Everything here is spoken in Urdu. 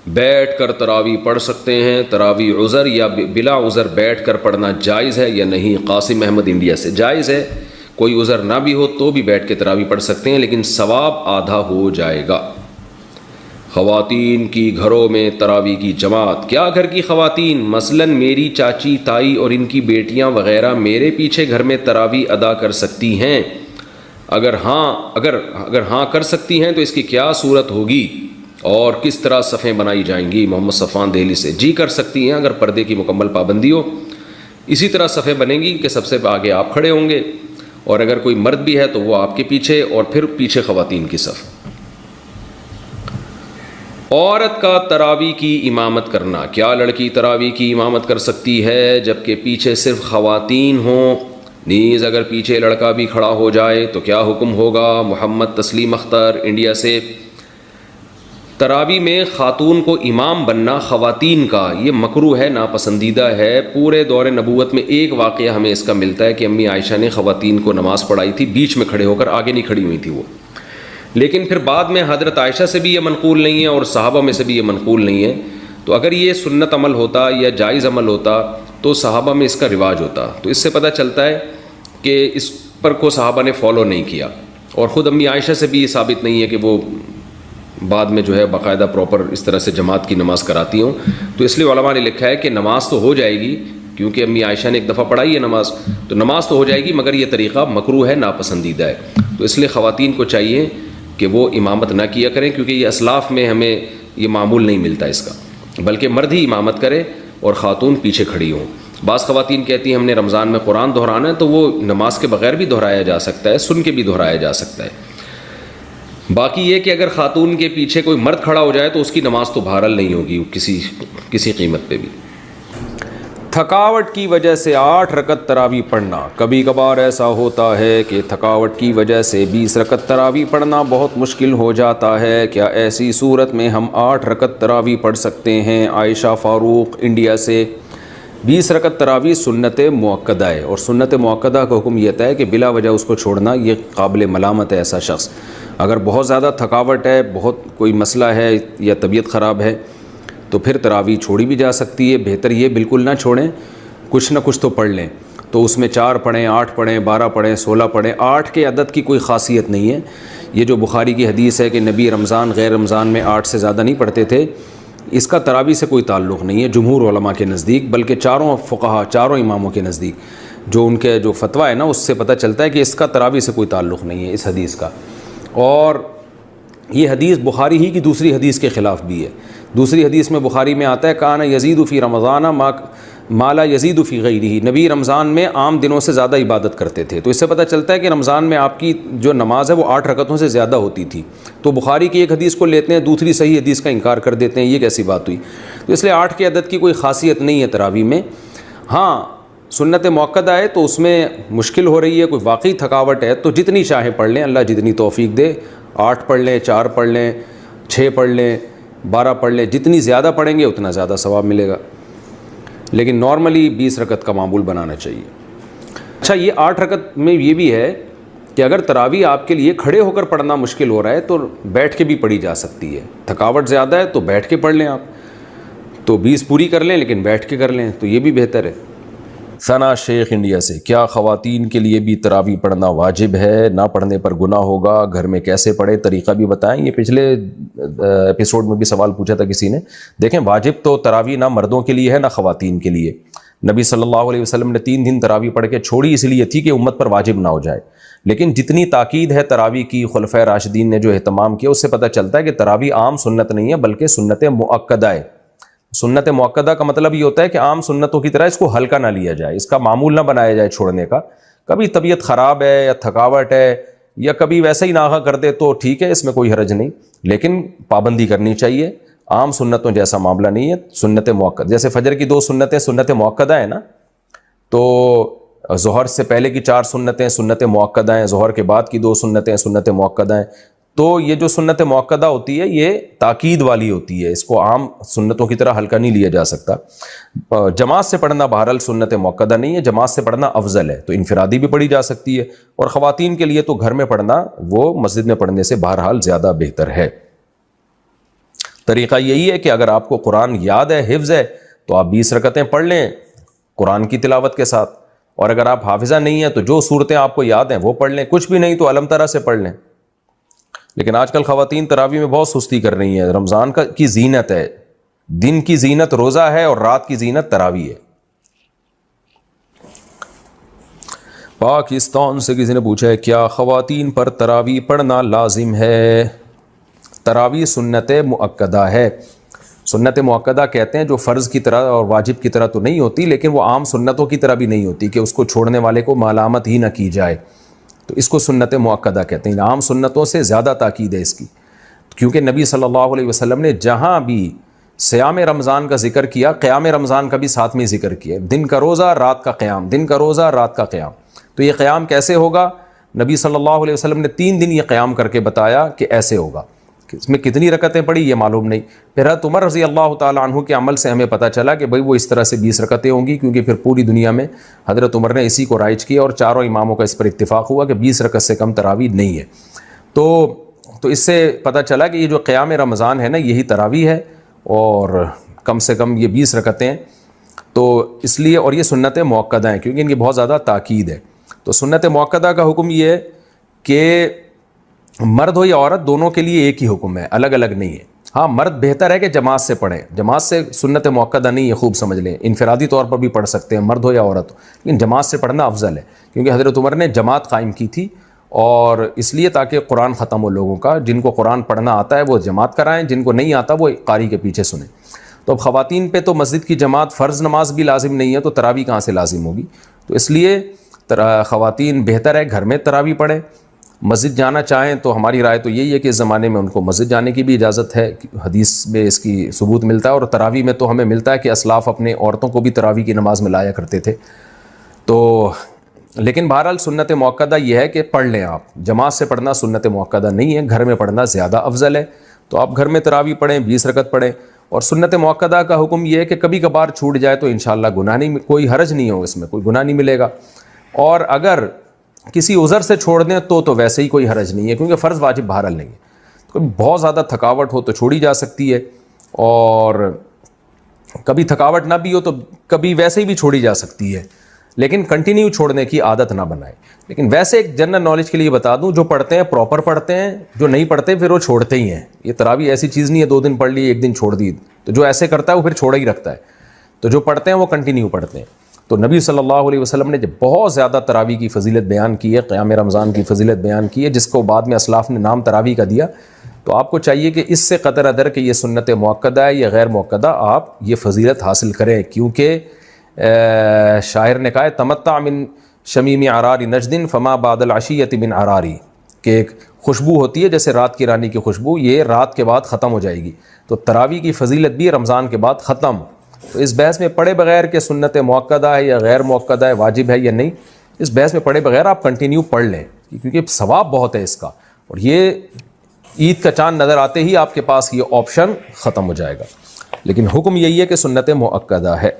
بیٹھ کر تراویح پڑھ سکتے ہیں؟ تراویح عذر یا بلا عذر بیٹھ کر پڑھنا جائز ہے یا نہیں؟ قاسم احمد انڈیا سے۔ جائز ہے، کوئی عذر نہ بھی ہو تو بھی بیٹھ کے تراویح پڑھ سکتے ہیں، لیکن ثواب آدھا ہو جائے گا۔ خواتین کی گھروں میں تراویح کی جماعت، کیا گھر کی خواتین مثلاً میری چاچی، تائی اور ان کی بیٹیاں وغیرہ میرے پیچھے گھر میں تراویح ادا کر سکتی ہیں؟ اگر ہاں کر سکتی ہیں تو اس کی کیا صورت ہوگی اور کس طرح صفیں بنائی جائیں گی؟ محمد صفان دہلی سے۔ جی کر سکتی ہیں، اگر پردے کی مکمل پابندی ہو۔ اسی طرح صفیں بنیں گی کہ سب سے آگے آپ کھڑے ہوں گے، اور اگر کوئی مرد بھی ہے تو وہ آپ کے پیچھے، اور پھر پیچھے خواتین کی صف۔ عورت کا تراویح کی امامت کرنا، کیا لڑکی تراویح کی امامت کر سکتی ہے جبکہ پیچھے صرف خواتین ہوں؟ نیز اگر پیچھے لڑکا بھی کھڑا ہو جائے تو کیا حکم ہوگا؟ محمد تسلیم اختر انڈیا سے۔ تراویح میں خاتون کو امام بننا خواتین کا یہ مکروہ ہے، ناپسندیدہ ہے۔ پورے دور نبوت میں ایک واقعہ ہمیں اس کا ملتا ہے کہ امی عائشہ نے خواتین کو نماز پڑھائی تھی، بیچ میں کھڑے ہو کر، آگے نہیں کھڑی ہوئی تھی وہ۔ لیکن پھر بعد میں حضرت عائشہ سے بھی یہ منقول نہیں ہے اور صحابہ میں سے بھی یہ منقول نہیں ہے۔ تو اگر یہ سنت عمل ہوتا یا جائز عمل ہوتا تو صحابہ میں اس کا رواج ہوتا۔ تو اس سے پتہ چلتا ہے کہ اس پر کو صحابہ نے فالو نہیں کیا، اور خود امی عائشہ سے بھی یہ ثابت نہیں ہے کہ وہ بعد میں جو ہے باقاعدہ پراپر اس طرح سے جماعت کی نماز کراتی ہوں۔ تو اس لیے علماء نے لکھا ہے کہ نماز تو ہو جائے گی، کیونکہ امی عائشہ نے ایک دفعہ پڑھائی ہے نماز، تو نماز تو ہو جائے گی، مگر یہ طریقہ مکروہ ہے، ناپسندیدہ ہے۔ تو اس لیے خواتین کو چاہیے کہ وہ امامت نہ کیا کریں، کیونکہ یہ اسلاف میں ہمیں یہ معمول نہیں ملتا اس کا، بلکہ مرد ہی امامت کرے اور خاتون پیچھے کھڑی ہوں۔ بعض خواتین کہتی ہیں ہم نے رمضان میں قرآن دہرانا ہے، تو وہ نماز کے بغیر بھی دہرایا جا سکتا ہے، سن کے بھی دہرایا جا سکتا ہے۔ باقی یہ کہ اگر خاتون کے پیچھے کوئی مرد کھڑا ہو جائے تو اس کی نماز تو بہرحال نہیں ہوگی کسی قیمت پہ بھی۔ تھکاوٹ کی وجہ سے 8 رکعت تراویح پڑھنا، کبھی کبھار ایسا ہوتا ہے کہ تھکاوٹ کی وجہ سے 20 رکعت تراویح پڑھنا بہت مشکل ہو جاتا ہے، کیا ایسی صورت میں ہم 8 رکعت تراویح پڑھ سکتے ہیں؟ عائشہ فاروق انڈیا سے۔ 20 رکعت تراویح سنت مؤکدہ ہے، اور سنت مؤکدہ کا حکم یہ ہے کہ بلا وجہ اس کو چھوڑنا یہ قابل ملامت ہے ایسا شخص۔ اگر بہت زیادہ تھکاوٹ ہے، بہت کوئی مسئلہ ہے یا طبیعت خراب ہے تو پھر تراویح چھوڑی بھی جا سکتی ہے۔ بہتر یہ بالکل نہ چھوڑیں، کچھ نہ کچھ تو پڑھ لیں۔ تو اس میں 4 پڑھیں، 8 پڑھیں، 12 پڑھیں، 16 پڑھیں۔ 8 کے عدد کی کوئی خاصیت نہیں ہے۔ یہ جو بخاری کی حدیث ہے کہ نبی رمضان غیر رمضان میں 8 سے زیادہ نہیں پڑھتے تھے، اس کا تراویح سے کوئی تعلق نہیں ہے جمہور علماء کے نزدیک، بلکہ چاروں فقہا، چاروں اماموں کے نزدیک جو ان کے جو فتویٰ ہے نا، اس سے پتہ چلتا ہے کہ اس کا تراویح سے کوئی تعلق نہیں ہے اس حدیث کا۔ اور یہ حدیث بخاری ہی کی دوسری حدیث کے خلاف بھی ہے۔ دوسری حدیث میں بخاری میں آتا ہے کان یزید فی رمضان ما لا یزید فی غیرہ، نبی رمضان میں عام دنوں سے زیادہ عبادت کرتے تھے۔ تو اس سے پتہ چلتا ہے کہ رمضان میں آپ کی جو نماز ہے وہ 8 رکعتوں سے زیادہ ہوتی تھی۔ تو بخاری کی ایک حدیث کو لیتے ہیں، دوسری صحیح حدیث کا انکار کر دیتے ہیں، یہ کیسی بات ہوئی؟ تو اس لیے 8 کے عدد کی کوئی خاصیت نہیں ہے تراویح میں۔ ہاں سنت مؤکدہ ہے تو اس میں مشکل ہو رہی ہے، کوئی واقعی تھکاوٹ ہے تو جتنی چاہیں پڑھ لیں، اللہ جتنی توفیق دے۔ 8 پڑھ لیں، 4 پڑھ لیں، 6 پڑھ لیں، 12 پڑھ لیں، جتنی زیادہ پڑھیں گے اتنا زیادہ ثواب ملے گا، لیکن نارملی 20 رکعت کا معمول بنانا چاہیے۔ اچھا، یہ 8 رکعت میں یہ بھی ہے کہ اگر تراویح آپ کے لیے کھڑے ہو کر پڑھنا مشکل ہو رہا ہے تو بیٹھ کے بھی پڑھی جا سکتی ہے۔ تھکاوٹ زیادہ ہے تو بیٹھ کے پڑھ لیں آپ، تو 20 پوری کر لیں لیکن بیٹھ کے کر لیں تو یہ بھی بہتر ہے۔ ثنا شیخ انڈیا سے، کیا خواتین کے لیے بھی تراویح پڑھنا واجب ہے؟ نہ پڑھنے پر گناہ ہوگا؟ گھر میں کیسے پڑھے؟ طریقہ بھی بتائیں۔ یہ پچھلے ایپیسوڈ میں بھی سوال پوچھا تھا کسی نے۔ دیکھیں، واجب تو تراویح نہ مردوں کے لیے ہے نہ خواتین کے لیے۔ نبی صلی اللہ علیہ وسلم نے 3 دن تراویح پڑھ کے چھوڑی اس لیے تھی کہ امت پر واجب نہ ہو جائے، لیکن جتنی تاکید ہے تراویح کی، خلفائے راشدین نے جو اہتمام کیا، اس سے پتہ چلتا ہے کہ تراویح عام سنت نہیں ہے بلکہ سنت مؤکدہ ہے۔ سنت مؤکدہ کا مطلب یہ ہوتا ہے کہ عام سنتوں کی طرح اس کو ہلکا نہ لیا جائے، اس کا معمول نہ بنایا جائے چھوڑنے کا۔ کبھی طبیعت خراب ہے یا تھکاوٹ ہے یا کبھی ویسا ہی ناغہ کر دے تو ٹھیک ہے، اس میں کوئی حرج نہیں، لیکن پابندی کرنی چاہیے۔ عام سنتوں جیسا معاملہ نہیں ہے سنت مؤکدہ۔ جیسے فجر کی 2 سنتیں سنت مؤکدہ ہیں نا، تو ظہر سے پہلے کی 4 سنتیں سنت مؤکدہ ہیں، ظہر کے بعد کی 2 سنتیں سنت مؤکدہ ہیں۔ تو یہ جو سنت مؤکدہ ہوتی ہے یہ تاکید والی ہوتی ہے، اس کو عام سنتوں کی طرح ہلکا نہیں لیا جا سکتا۔ جماعت سے پڑھنا بہرحال سنت مؤکدہ نہیں ہے، جماعت سے پڑھنا افضل ہے، تو انفرادی بھی پڑھی جا سکتی ہے، اور خواتین کے لیے تو گھر میں پڑھنا وہ مسجد میں پڑھنے سے بہرحال زیادہ بہتر ہے۔ طریقہ یہی ہے کہ اگر آپ کو قرآن یاد ہے، حفظ ہے، تو آپ 20 رکعتیں پڑھ لیں قرآن کی تلاوت کے ساتھ، اور اگر آپ حافظہ نہیں ہیں تو جو صورتیں آپ کو یاد ہیں وہ پڑھ لیں، کچھ بھی نہیں تو علم ترا سے پڑھ لیں۔ لیکن آج کل خواتین تراویح میں بہت سستی کر رہی ہیں۔ رمضان کی زینت ہے، دن کی زینت روزہ ہے اور رات کی زینت تراویح ہے۔ پاکستان سے کسی نے پوچھا ہے کیا خواتین پر تراویح پڑھنا لازم ہے؟ تراویح سنت مؤکدہ ہے۔ سنت مؤکدہ کہتے ہیں جو فرض کی طرح اور واجب کی طرح تو نہیں ہوتی، لیکن وہ عام سنتوں کی طرح بھی نہیں ہوتی کہ اس کو چھوڑنے والے کو ملامت ہی نہ کی جائے، تو اس کو سنت مؤکدہ کہتے ہیں۔ عام سنتوں سے زیادہ تاکید ہے اس کی، کیونکہ نبی صلی اللہ علیہ وسلم نے جہاں بھی صیام رمضان کا ذکر کیا، قیام رمضان کا بھی ساتھ میں ذکر کیا، دن کا روزہ رات کا قیام، دن کا روزہ رات کا قیام۔ تو یہ قیام کیسے ہوگا؟ نبی صلی اللہ علیہ وسلم نے 3 دن یہ قیام کر کے بتایا کہ ایسے ہوگا۔ اس میں کتنی رکعتیں پڑھی یہ معلوم نہیں۔ پھر حضرت عمر رضی اللہ تعالیٰ عنہ کے عمل سے ہمیں پتہ چلا کہ بھئی وہ اس طرح سے 20 رکعتیں ہوں گی، کیونکہ پھر پوری دنیا میں حضرت عمر نے اسی کو رائج کیا اور چاروں اماموں کا اس پر اتفاق ہوا کہ 20 رکعت سے کم تراویح نہیں ہے۔ تو اس سے پتہ چلا کہ یہ جو قیام رمضان ہے نا، یہی تراویح ہے، اور کم سے کم یہ 20 رکعتیں، تو اس لیے، اور یہ سنت مؤکدہ ہیں کیونکہ ان کی بہت زیادہ تاکید ہے۔ تو سنت مؤکدہ کا حکم یہ ہے کہ مرد ہو یا عورت دونوں کے لیے ایک ہی حکم ہے، الگ الگ نہیں ہے۔ ہاں مرد بہتر ہے کہ جماعت سے پڑھیں، جماعت سے سنت مؤکدہ نہیں ہے، خوب سمجھ لیں، انفرادی طور پر بھی پڑھ سکتے ہیں مرد ہو یا عورت ہو، لیکن جماعت سے پڑھنا افضل ہے، کیونکہ حضرت عمر نے جماعت قائم کی تھی، اور اس لیے تاکہ قرآن ختم ہو لوگوں کا، جن کو قرآن پڑھنا آتا ہے وہ جماعت کرائیں، جن کو نہیں آتا وہ قاری کے پیچھے سنیں۔ تو اب خواتین پہ تو مسجد کی جماعت فرض نماز بھی لازم نہیں ہے، تو تراویح کہاں سے لازم ہوگی؟ تو اس لیے خواتین بہتر ہے گھر میں تراویح پڑھیں۔ مسجد جانا چاہیں تو ہماری رائے تو یہی ہے کہ اس زمانے میں ان کو مسجد جانے کی بھی اجازت ہے، حدیث میں اس کی ثبوت ملتا ہے، اور تراویح میں تو ہمیں ملتا ہے کہ اسلاف اپنے عورتوں کو بھی تراویح کی نماز میں لایا کرتے تھے۔ تو لیکن بہرحال سنت مؤکدہ یہ ہے کہ پڑھ لیں آپ، جماعت سے پڑھنا سنت مؤکدہ نہیں ہے، گھر میں پڑھنا زیادہ افضل ہے۔ تو آپ گھر میں تراویح پڑھیں، 20 رکعت پڑھیں، اور سنت مؤکدہ کا حکم یہ ہے کہ کبھی کبھار چھوٹ جائے تو انشاءاللہ گناہ نہیں، کوئی حرج نہیں ہو، اس میں کوئی گناہ نہیں ملے گا، اور اگر کسی عذر سے چھوڑ دیں تو ویسے ہی کوئی حرج نہیں ہے، کیونکہ فرض واجب بہرحال نہیں ہے۔ تو بہت زیادہ تھکاوٹ ہو تو چھوڑی جا سکتی ہے، اور کبھی تھکاوٹ نہ بھی ہو تو کبھی ویسے ہی بھی چھوڑی جا سکتی ہے، لیکن کنٹینیو چھوڑنے کی عادت نہ بنائے۔ لیکن ویسے ایک جنرل نالج کے لیے بتا دوں، جو پڑھتے ہیں پراپر پڑھتے ہیں، جو نہیں پڑھتے پھر وہ چھوڑتے ہی ہیں۔ یہ تراویح ایسی چیز نہیں ہے 2 دن پڑھ لی 1 دن چھوڑ دی، تو جو ایسے کرتا ہے وہ پھر چھوڑا ہی رکھتا ہے۔ تو جو پڑھتے ہیں وہ کنٹینیو پڑھتے ہیں۔ تو نبی صلی اللہ علیہ وسلم نے جب بہت زیادہ تراویح کی فضیلت بیان کی ہے، قیام رمضان کی فضیلت بیان کی ہے، جس کو بعد میں اسلاف نے نام تراویح کا دیا، تو آپ کو چاہیے کہ اس سے قطر ادر کہ یہ سنت مؤکدہ ہے یا غیر مؤکدہ، آپ یہ فضیلت حاصل کریں، کیونکہ شاعر نے کہا ہے تمتع من شمیم عرار نجد فما بعد العشیۃ من عراری، کہ ایک خوشبو ہوتی ہے جیسے رات کی رانی کی خوشبو، یہ رات کے بعد ختم ہو جائے گی۔ تو تراویح کی فضیلت بھی رمضان کے بعد ختم۔ تو اس بحث میں پڑھے بغیر کہ سنت مؤکدہ ہے یا غیر مؤکدہ ہے، واجب ہے یا نہیں، اس بحث میں پڑھے بغیر آپ کنٹینیو پڑھ لیں، کیونکہ ثواب بہت ہے اس کا، اور یہ عید کا چاند نظر آتے ہی آپ کے پاس یہ آپشن ختم ہو جائے گا۔ لیکن حکم یہی ہے کہ سنت مؤکدہ ہے۔